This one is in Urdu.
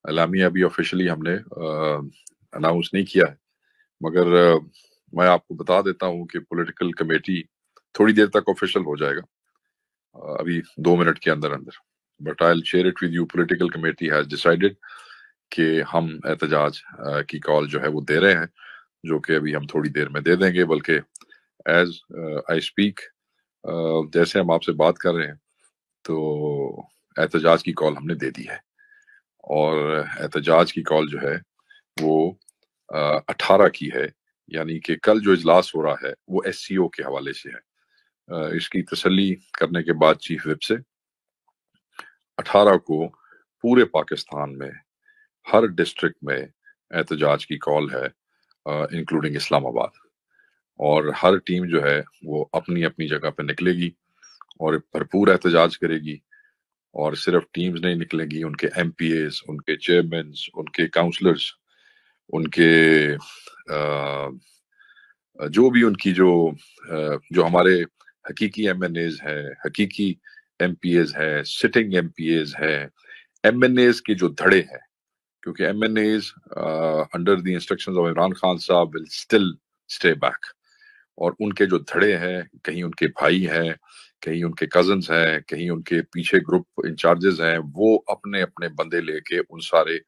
اعلامیہ ابھی آفیشلی ہم نے اناؤنس نہیں کیا ہے، مگر میں آپ کو بتا دیتا ہوں کہ پولیٹیکل کمیٹی تھوڑی دیر تک آفیشل ہو جائے گا، ابھی 2 منٹ کے اندر اندر. But I will share it with you. Political committee has decided کہ ہم احتجاج کی کال جو ہے وہ دے رہے ہیں، جو کہ ابھی ہم تھوڑی دیر میں دے دیں گے. بلکہ ایز آئی اسپیک، جیسے ہم آپ سے بات کر رہے ہیں تو احتجاج کی کال ہم نے دے دی ہے، اور احتجاج کی کال جو ہے وہ 18 کی ہے، یعنی کہ کل جو اجلاس ہو رہا ہے وہ ایس سی او کے حوالے سے ہے. اس کی تسلی کرنے کے بعد چیف وپ سے 18 کو پورے پاکستان میں ہر ڈسٹرکٹ میں احتجاج کی کال ہے، انکلوڈنگ اسلام آباد. اور ہر ٹیم جو ہے وہ اپنی اپنی جگہ پہ نکلے گی اور بھرپور احتجاج کرے گی. اور صرف ٹیمز نہیں نکلیں گی، ان کے ایم پی ایز، ان کے چیئرمینز، ان کے کاؤنسلرز، ان کے جو بھی ان کی جو ہمارے حقیقی ایم این ایز ہیں، حقیقی ایم پی ایز ہیں، سٹنگ ایم پی ایز ہیں، ایم این ایز کے جو دھڑے ہیں، کیونکہ M N As under the instructions of Imran Khan صاحب ول اسٹل اسٹے بیک. اور ان کے جو دھڑے ہیں، کہیں ان کے بھائی ہیں، کہیں ان کے کزنز ہیں، کہیں ان کے پیچھے گروپ انچارجز ہیں، وہ اپنے اپنے بندے لے کے ان سارے